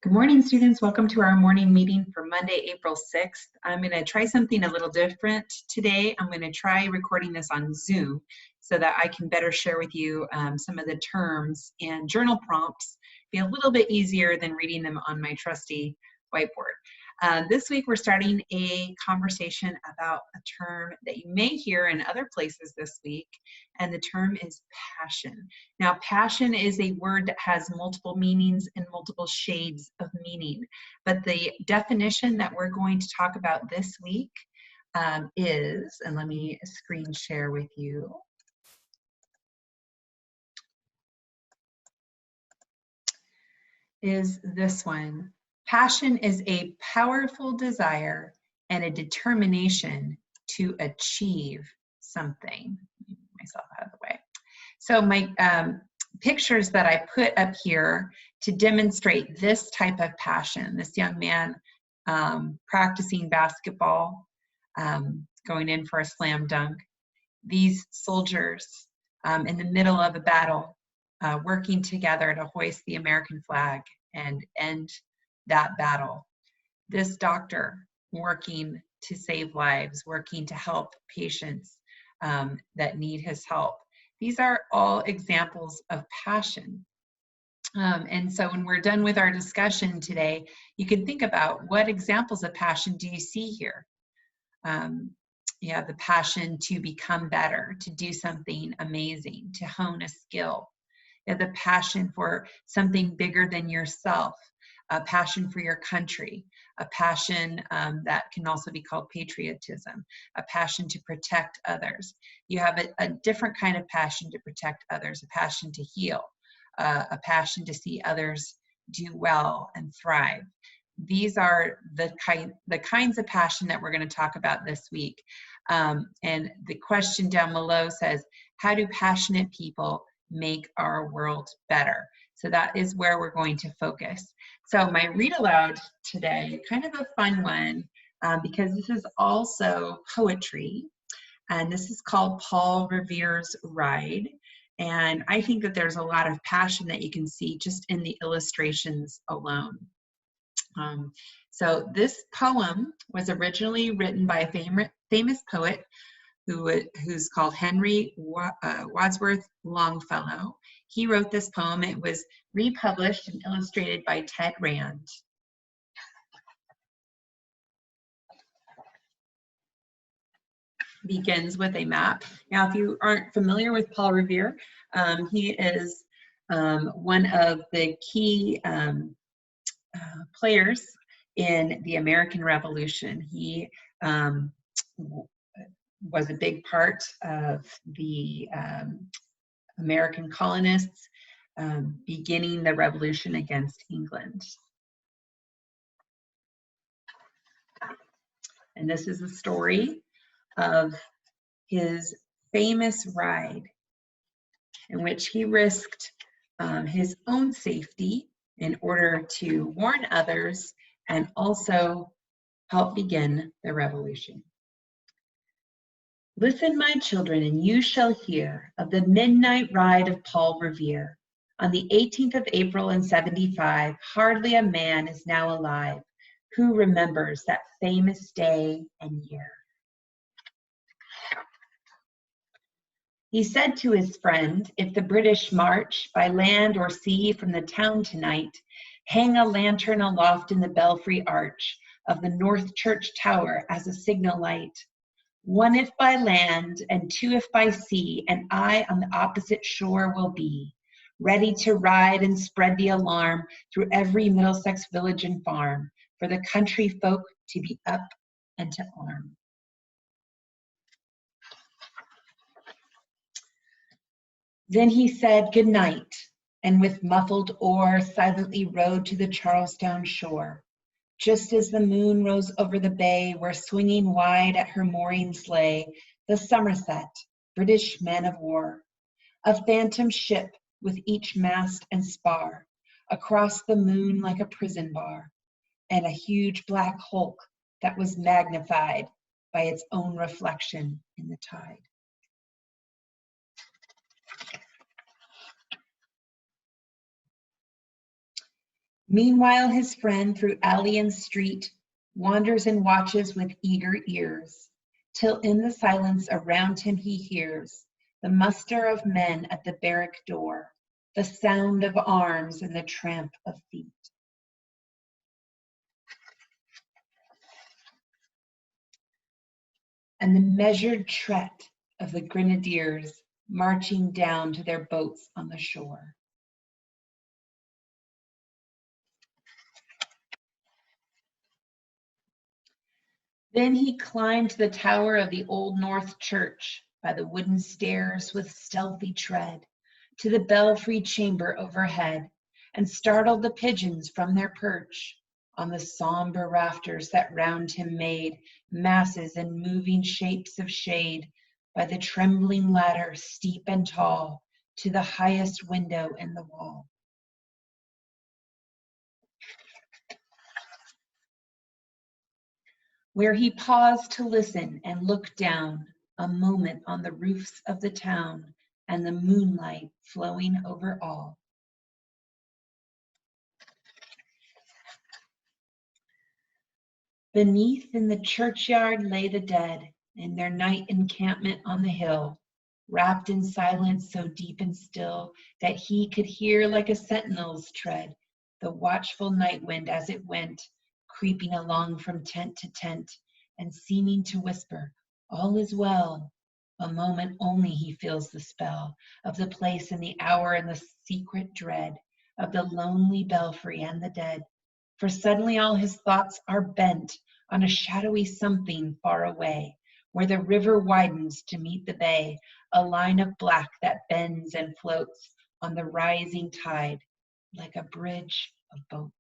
Good morning, students. Welcome to our morning meeting for Monday, April 6th. I'm going to try something a little different today. I'm going to try recording this on Zoom so that I can better share with you some of the terms and journal prompts. Be a little bit easier than reading them on my trusty whiteboard. This week, we're starting a conversation about a term that you may hear in other places this week, and the term is passion. Now, passion is a word that has multiple meanings and multiple shades of meaning, but the definition that we're going to talk about this week is, and let me screen share with you. Is this one. Passion is a powerful desire and a determination to achieve something. Let me move myself out of the way. So my pictures that I put up here to demonstrate this type of passion, this young man practicing basketball, going in for a slam dunk, these soldiers in the middle of a battle, working together to hoist the American flag and end that battle. This doctor working to save lives, working to help patients that need his help. These are all examples of passion. And so when we're done with our discussion today, you can think about what examples of passion do you see here? You have the passion to become better, to do something amazing, to hone a skill. You have the passion for something bigger than yourself, a passion for your country, a passion that can also be called patriotism, a passion to protect others. You have a different kind of passion to protect others, a passion to heal, a passion to see others do well and thrive. These are the kinds of passion that we're going to talk about this week. And the question down below says, how do passionate people make our world better? So that is where we're going to focus. So my read aloud today, kind of a fun one, because this is also poetry, and this is called Paul Revere's Ride. And I think that there's a lot of passion that you can see just in the illustrations alone. So this poem was originally written by a famous poet who's called Henry Wadsworth Longfellow. He wrote this poem. It was republished and illustrated by Ted Rand. Begins with a map. Now, if you aren't familiar with Paul Revere, he is one of the key players in the American Revolution. He was a big part of the American colonists beginning the revolution against England. And this is the story of his famous ride in which he risked his own safety in order to warn others and also help begin the revolution. Listen, my children, and you shall hear of the midnight ride of Paul Revere. On the 18th of April in 75, hardly a man is now alive who remembers that famous day and year. He said to his friend, if the British march by land or sea from the town tonight, hang a lantern aloft in the belfry arch of the North Church Tower as a signal light. One if by land and two if by sea, and I on the opposite shore will be, ready to ride and spread the alarm through every Middlesex village and farm, for the country folk to be up and to arm. Then he said good night, and with muffled oar silently rowed to the Charlestown shore. Just as the moon rose over the bay where swinging wide at her moorings lay the Somerset, British man of war, a phantom ship with each mast and spar, across the moon like a prison bar, and a huge black hulk that was magnified by its own reflection in the tide. Meanwhile, his friend through alley and street wanders and watches with eager ears, till in the silence around him he hears the muster of men at the barrack door, the sound of arms and the tramp of feet. And the measured tread of the grenadiers marching down to their boats on the shore. Then he climbed to the tower of the Old North Church by the wooden stairs with stealthy tread, to the belfry chamber overhead, and startled the pigeons from their perch on the somber rafters that round him made masses and moving shapes of shade, by the trembling ladder steep and tall to the highest window in the wall. Where he paused to listen and look down a moment on the roofs of the town and the moonlight flowing over all. Beneath in the churchyard lay the dead in their night encampment on the hill, wrapped in silence so deep and still that he could hear like a sentinel's tread the watchful night wind as it went, creeping along from tent to tent and seeming to whisper, all is well. A moment only he feels the spell of the place and the hour and the secret dread of the lonely belfry and the dead. For suddenly all his thoughts are bent on a shadowy something far away, where the river widens to meet the bay, a line of black that bends and floats on the rising tide like a bridge of boats.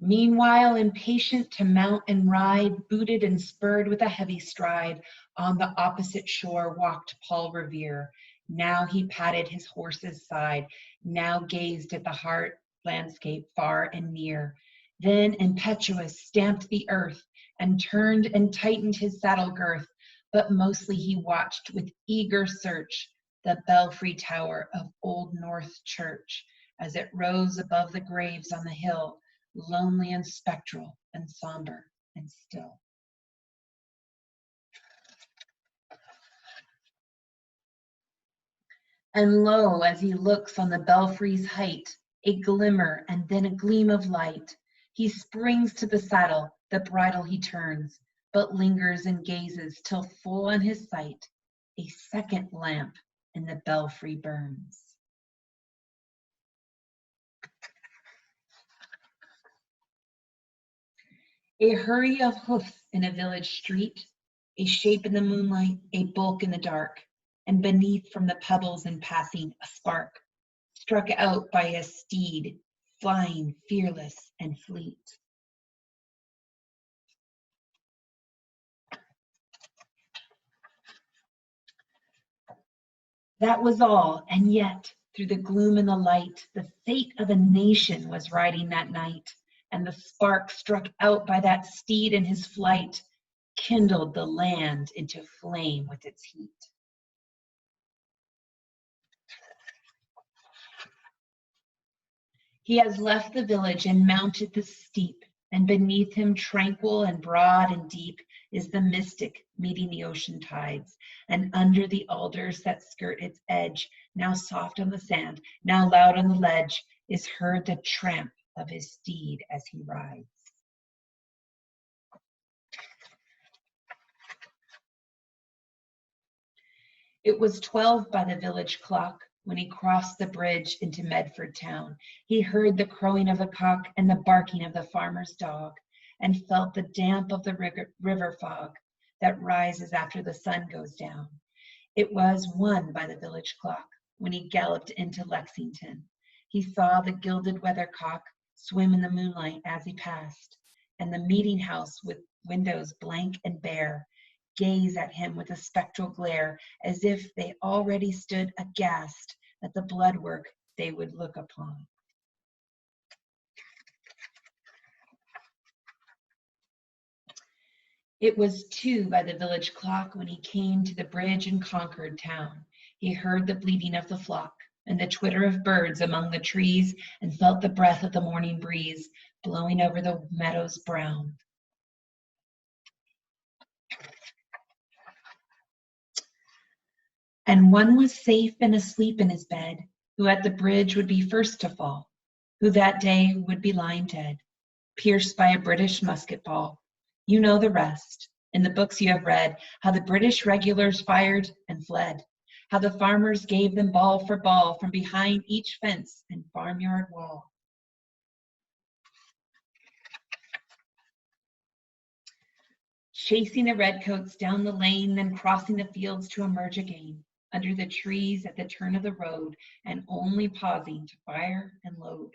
Meanwhile, impatient to mount and ride, booted and spurred with a heavy stride, on the opposite shore walked Paul Revere. Now he patted his horse's side, now gazed at the hard landscape far and near, then impetuous stamped the earth and turned and tightened his saddle girth, but mostly he watched with eager search the belfry tower of Old North Church as it rose above the graves on the hill, lonely and spectral and somber and still. And lo, as he looks on the belfry's height, a glimmer and then a gleam of light, he springs to the saddle, the bridle he turns, but lingers and gazes till full on his sight a second lamp in the belfry burns. A hurry of hoofs in a village street, a shape in the moonlight, a bulk in the dark, and beneath from the pebbles in passing a spark, struck out by a steed, flying fearless and fleet. That was all, and yet, through the gloom and the light, the fate of a nation was riding that night, and the spark struck out by that steed in his flight kindled the land into flame with its heat. He has left the village and mounted the steep, and beneath him, tranquil and broad and deep, is the mystic meeting the ocean tides, and under the alders that skirt its edge, now soft on the sand, now loud on the ledge, is heard the tramp of his steed as he rides. It was 12 by the village clock when he crossed the bridge into Medford town. He heard the crowing of the cock and the barking of the farmer's dog, and felt the damp of the river fog that rises after the sun goes down. It was 1 by the village clock when he galloped into Lexington. He saw the gilded weathercock swim in the moonlight as he passed, and the meeting house with windows blank and bare gaze at him with a spectral glare, as if they already stood aghast at the blood work they would look upon. It was 2 by the village clock when he came to the bridge in Concord town. He heard the bleating of the flock and the twitter of birds among the trees, and felt the breath of the morning breeze blowing over the meadows brown. And one was safe and asleep in his bed, who at the bridge would be first to fall, who that day would be lying dead, pierced by a British musket ball. You know the rest. In the books you have read, how the British regulars fired and fled, how the farmers gave them ball for ball from behind each fence and farmyard wall. Chasing the redcoats down the lane, then crossing the fields to emerge again, under the trees at the turn of the road, and only pausing to fire and load.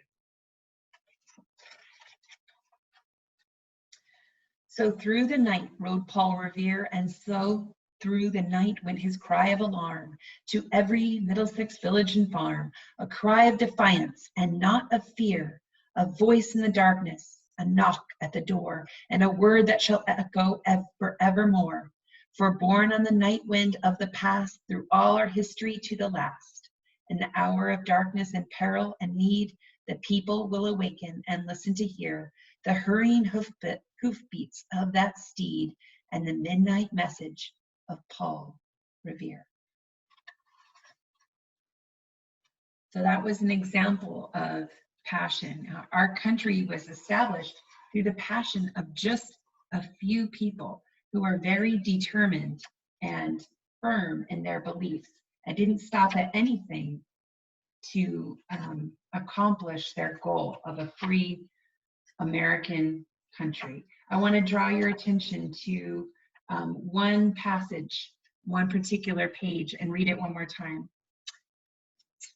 So through the night rode Paul Revere, and so through the night went his cry of alarm to every Middlesex village and farm, a cry of defiance and not of fear, a voice in the darkness, a knock at the door, and a word that shall echo forevermore. For born on the night wind of the past, through all our history to the last, in the hour of darkness and peril and need, the people will awaken and listen to hear the hurrying hoofbeats of that steed and the midnight message of Paul Revere. So that was an example of passion. Our country was established through the passion of just a few people who were very determined and firm in their beliefs and didn't stop at anything to accomplish their goal of a free American country. I want to draw your attention to one passage, one particular page, and read it one more time.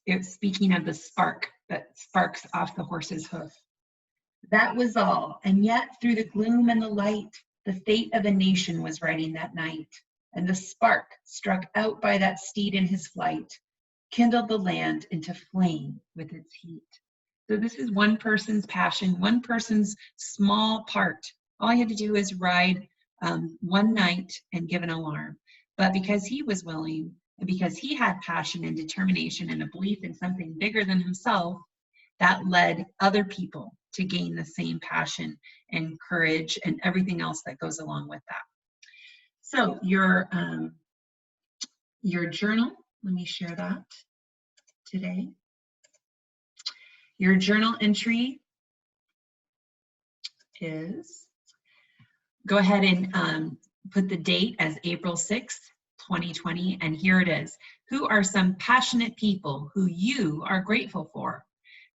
It's speaking of the spark that sparks off the horse's hoof. That was all, and yet through the gloom and the light, the fate of a nation was writing that night, and the spark struck out by that steed in his flight kindled the land into flame with its heat. So this is one person's passion, one person's small part. All he had to do is ride one night and give an alarm. But because he was willing, and because he had passion and determination and a belief in something bigger than himself, that led other people to gain the same passion and courage and everything else that goes along with that. So your journal, let me share that today. Your journal entry is, go ahead and put the date as April 6th, 2020, and here it is. Who are some passionate people who you are grateful for?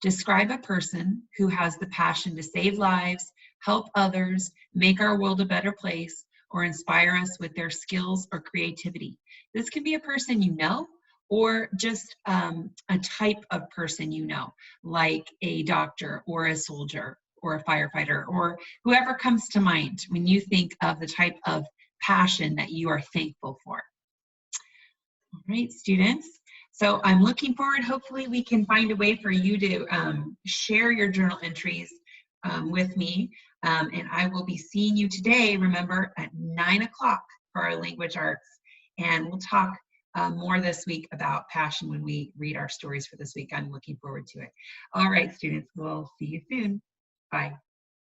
Describe a person who has the passion to save lives, help others, make our world a better place, or inspire us with their skills or creativity. This can be a person you know, or just a type of person you know, like a doctor or a soldier or a firefighter, or whoever comes to mind when you think of the type of passion that you are thankful for. All right, students. So I'm looking forward, hopefully we can find a way for you to share your journal entries with me. And I will be seeing you today, remember, at 9 o'clock for our language arts. And we'll talk more this week about passion when we read our stories for this week. I'm looking forward to it. All right, students, we'll see you soon. Bye.